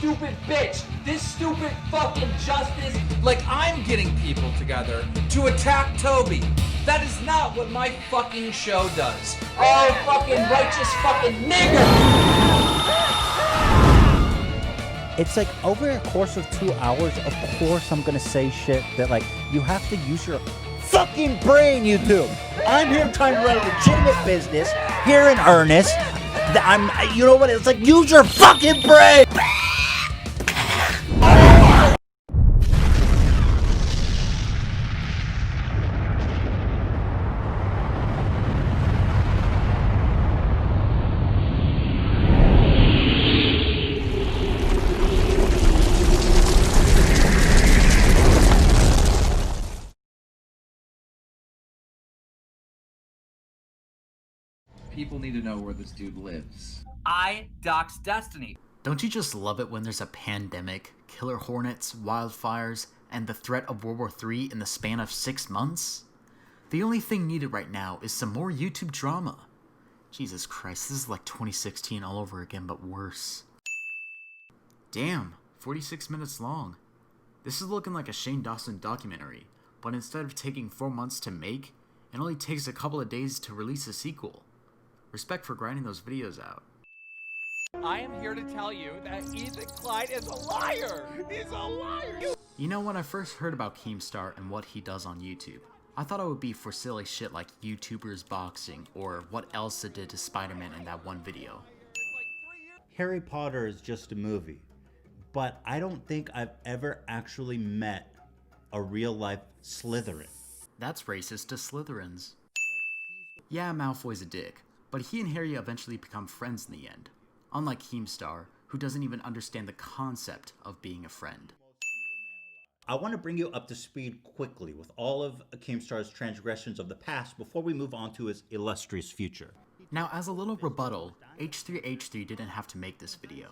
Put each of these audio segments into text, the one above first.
stupid bitch, this stupid fucking justice. Like I'm getting people together to attack Toby. That is not what my fucking show does. Oh, fucking righteous fucking nigger! It's like over a course of 2 hours, of course I'm gonna say shit that like, you have to use your fucking brain, YouTube. I'm here trying to run a legitimate business, here in earnest. You know what, it's like, use your fucking brain! People need to know where this dude lives. I doxed Destiny. Don't you just love it when there's a pandemic, killer hornets, wildfires, and the threat of World War III in the span of 6 months? The only thing needed right now is some more YouTube drama. Jesus Christ, this is like 2016 all over again, but worse. Damn, 46 minutes long. This is looking like a Shane Dawson documentary, but instead of taking 4 months to make, it only takes a couple of days to release a sequel. Respect for grinding those videos out. I am here to tell you that Ethan Klein is a liar! He's a liar! You know, when I first heard about Keemstar and what he does on YouTube, I thought it would be for silly shit like YouTubers boxing or what Elsa did to Spider-Man in that one video. Harry Potter is just a movie, but I don't think I've ever actually met a real-life Slytherin. That's racist to Slytherins. Yeah, Malfoy's a dick, but he and Harry eventually become friends in the end. Unlike Keemstar, who doesn't even understand the concept of being a friend. I want to bring you up to speed quickly with all of Keemstar's transgressions of the past before we move on to his illustrious future. Now, as a little rebuttal, H3H3 didn't have to make this video.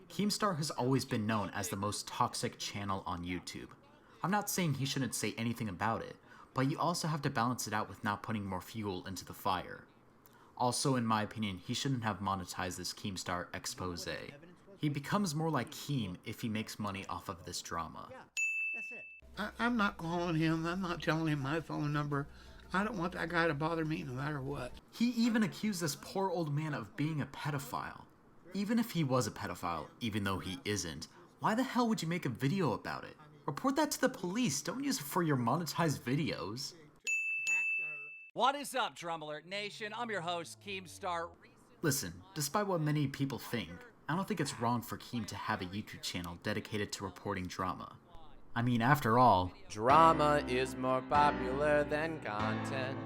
Keemstar has always been known as the most toxic channel on YouTube. I'm not saying he shouldn't say anything about it, but you also have to balance it out with not putting more fuel into the fire. Also, in my opinion, he shouldn't have monetized this Keemstar expose. He becomes more like Keem if he makes money off of this drama. I'm not calling him. I'm not telling him my phone number. I don't want that guy to bother me no matter what. He even accused this poor old man of being a pedophile. Even if he was a pedophile, even though he isn't, why the hell would you make a video about it? Report that to the police. Don't use it for your monetized videos. What is up, Drum Alert Nation? I'm your host, Keemstar. Listen, despite what many people think, I don't think it's wrong for Keem to have a YouTube channel dedicated to reporting drama. I mean, after all, drama is more popular than content.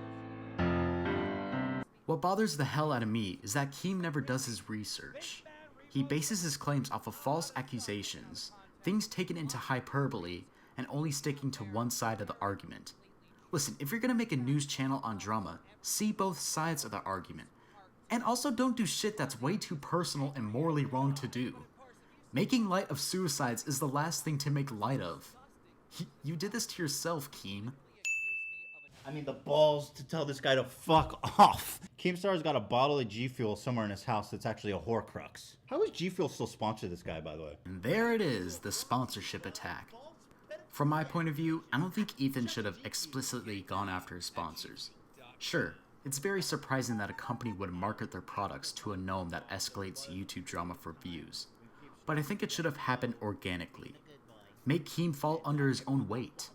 What bothers the hell out of me is that Keem never does his research. He bases his claims off of false accusations, things taken into hyperbole, and only sticking to one side of the argument. Listen, if you're gonna make a news channel on drama, see both sides of the argument. And also don't do shit that's way too personal and morally wrong to do. Making light of suicides is the last thing to make light of. You did this to yourself, Keem. I mean, the balls to tell this guy to fuck off. Keemstar's got a bottle of G Fuel somewhere in his house that's actually a Horcrux. How is G Fuel still sponsor this guy, by the way? And there it is, the sponsorship attack. From my point of view, I don't think Ethan should have explicitly gone after his sponsors. Sure, it's very surprising that a company would market their products to a gnome that escalates YouTube drama for views. But I think it should have happened organically. Make Keem fall under his own weight.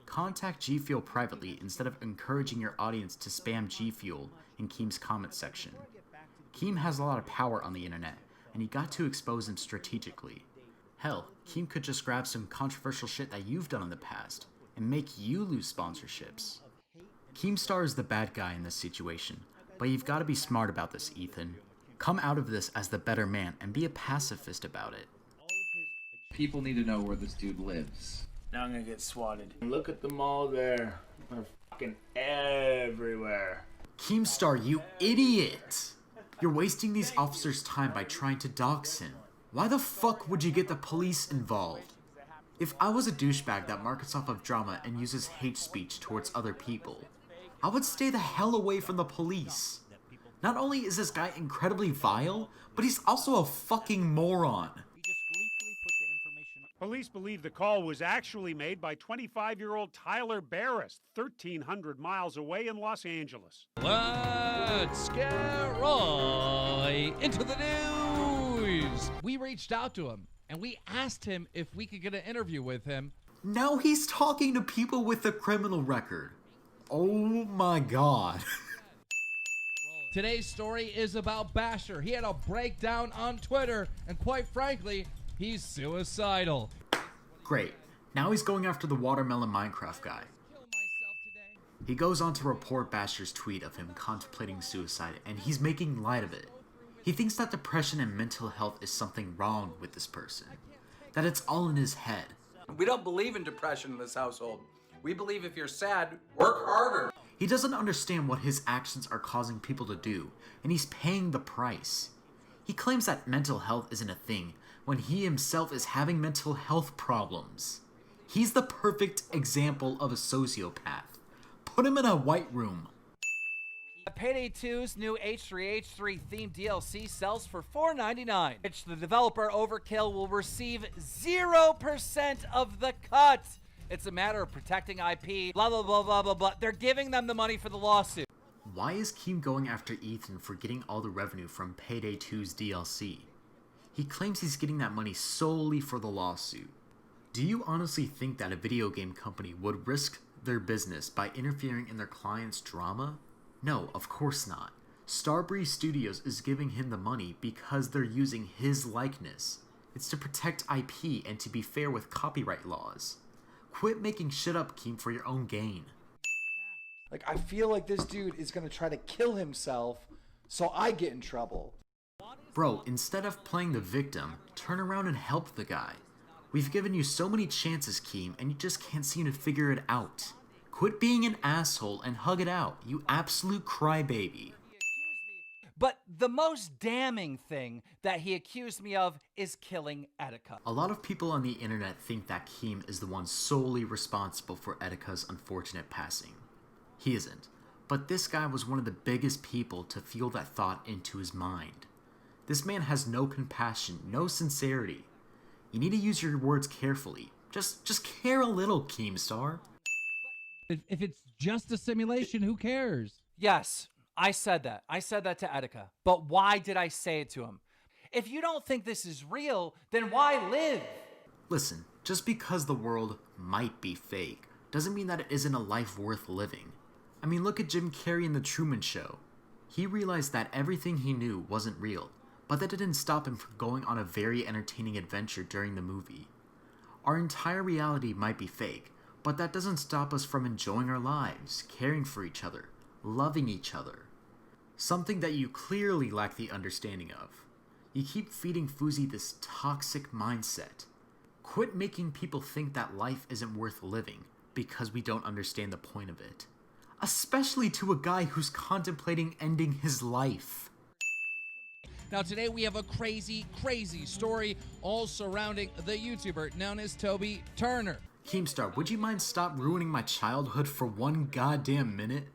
Contact G Fuel privately instead of encouraging your audience to spam G Fuel in Keem's comment section. Keem has a lot of power on the internet, and you got to expose him strategically. Hell, Keem could just grab some controversial shit that you've done in the past, and make you lose sponsorships. Keemstar is the bad guy in this situation, but you've got to be smart about this, Ethan. Come out of this as the better man and be a pacifist about it. People need to know where this dude lives. Now I'm gonna get swatted. Look at them all there. They're fucking everywhere. Keemstar, you idiot! You're wasting these officers' time by trying to dox him. Why the fuck would you get the police involved? If I was a douchebag that markets off of drama and uses hate speech towards other people, I would stay the hell away from the police. Not only is this guy incredibly vile, but he's also a fucking moron. Police believe the call was actually made by 25-year-old Tyler Barris, 1,300 miles away in Los Angeles. Let's get right into the news. We reached out to him and we asked him if we could get an interview with him. Now he's talking to people with a criminal record. Oh my god. Today's story is about Basher. He had a breakdown on Twitter, and quite frankly, he's suicidal. Great. Now he's going after the watermelon Minecraft guy. He goes on to report Basher's tweet of him contemplating suicide, and he's making light of it. He thinks that depression and mental health is something wrong with this person. That it's all in his head. We don't believe in depression in this household. We believe if you're sad, work harder. He doesn't understand what his actions are causing people to do, and he's paying the price. He claims that mental health isn't a thing, when he himself is having mental health problems. He's the perfect example of a sociopath. Put him in a white room. Payday 2's new H3H3 themed DLC sells for $4.99, which the developer Overkill will receive 0% of the cut. It's a matter of protecting IP, blah, blah, blah, blah, blah, blah. They're giving them the money for the lawsuit. Why is Keem going after Ethan for getting all the revenue from Payday 2's DLC? He claims he's getting that money solely for the lawsuit. Do you honestly think that a video game company would risk their business by interfering in their client's drama? No, of course not. Starbreeze Studios is giving him the money because they're using his likeness. It's to protect IP and to be fair with copyright laws. Quit making shit up, Keem, for your own gain. Like, I feel like this dude is gonna try to kill himself, so I get in trouble. Bro, instead of playing the victim, turn around and help the guy. We've given you so many chances, Keem, and you just can't seem to figure it out. Quit being an asshole and hug it out, you absolute crybaby. But the most damning thing that he accused me of is killing Etika. A lot of people on the internet think that Keem is the one solely responsible for Etika's unfortunate passing. He isn't, but this guy was one of the biggest people to fuel that thought into his mind. This man has no compassion, no sincerity. You need to use your words carefully. Just care a little, Keemstar. If it's just a simulation, who cares? Yes, I said that. I said that to Etika. But why did I say it to him? If you don't think this is real, then why live? Listen, just because the world might be fake doesn't mean that it isn't a life worth living. I mean, look at Jim Carrey in The Truman Show. He realized that everything he knew wasn't real, but that didn't stop him from going on a very entertaining adventure during the movie. Our entire reality might be fake, but that doesn't stop us from enjoying our lives, caring for each other, loving each other. Something that you clearly lack the understanding of. You keep feeding Fuzi this toxic mindset. Quit making people think that life isn't worth living because we don't understand the point of it. Especially to a guy who's contemplating ending his life. Now today we have a crazy, crazy story all surrounding the YouTuber known as Toby Turner. Keemstar, would you mind stop ruining my childhood for one goddamn minute?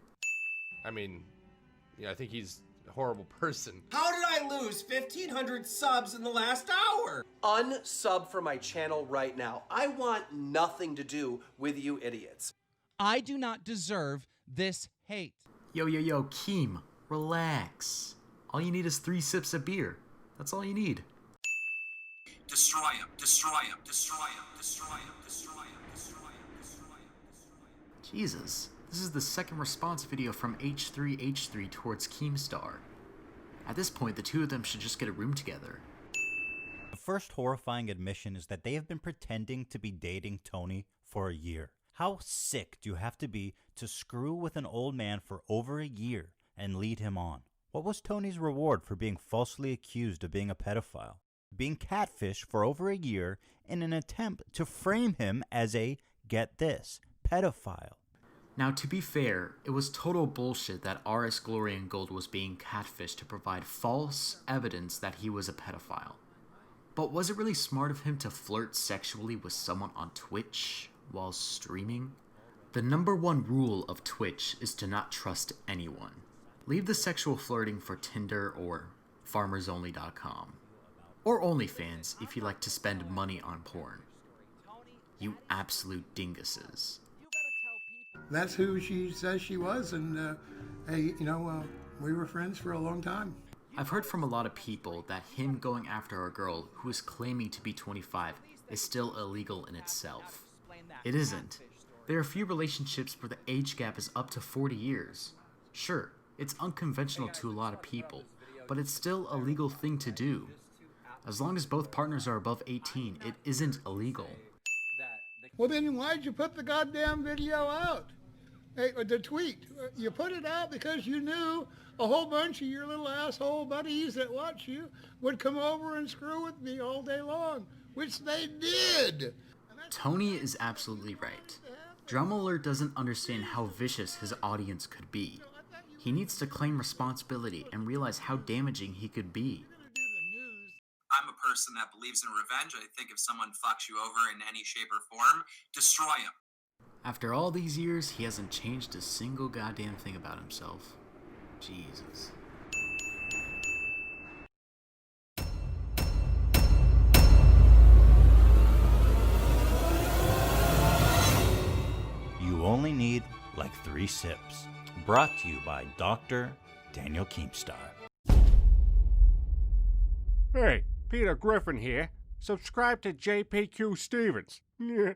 I mean, yeah, I think he's a horrible person. How did I lose 1,500 subs in the last hour? Unsub from my channel right now. I want nothing to do with you idiots. I do not deserve this hate. Yo, Keem, relax. All you need is 3 sips of beer. That's all you need. Destroy him, destroy him, destroy him, destroy him, destroy him, destroy him, destroy him, destroy him. Jesus, this is the second response video from H3H3 towards Keemstar. At this point, the two of them should just get a room together. The first horrifying admission is that they have been pretending to be dating Tony for a year. How sick do you have to be to screw with an old man for over a year and lead him on? What was Tony's reward for being falsely accused of being a pedophile? Being catfished for over a year in an attempt to frame him as a, get this, pedophile. Now, to be fair, it was total bullshit that RS Glory and Gold was being catfished to provide false evidence that he was a pedophile. But was it really smart of him to flirt sexually with someone on Twitch while streaming? The #1 rule of Twitch is to not trust anyone. Leave the sexual flirting for Tinder or farmersonly.com. Or OnlyFans if you like to spend money on porn. You absolute dinguses. That's who she says she was, and we were friends for a long time. I've heard from a lot of people that him going after a girl who is claiming to be 25 is still illegal in itself. It isn't. There are few relationships where the age gap is up to 40 years. Sure, it's unconventional to a lot of people, but it's still a legal thing to do. As long as both partners are above 18, it isn't illegal. Well, then why'd you put the goddamn video out? Hey, the tweet. You put it out because you knew a whole bunch of your little asshole buddies that watch you would come over and screw with me all day long, which they did. Tony is absolutely right. Drummoller doesn't understand how vicious his audience could be. He needs to claim responsibility and realize how damaging he could be. I'm a person that believes in revenge. I think if someone fucks you over in any shape or form, destroy him. After all these years, he hasn't changed a single goddamn thing about himself. Jesus. You only need like 3 sips. Brought to you by Dr. Daniel Keemstar. Hey, Peter Griffin here. Subscribe to JPQ Stevens. Yeah.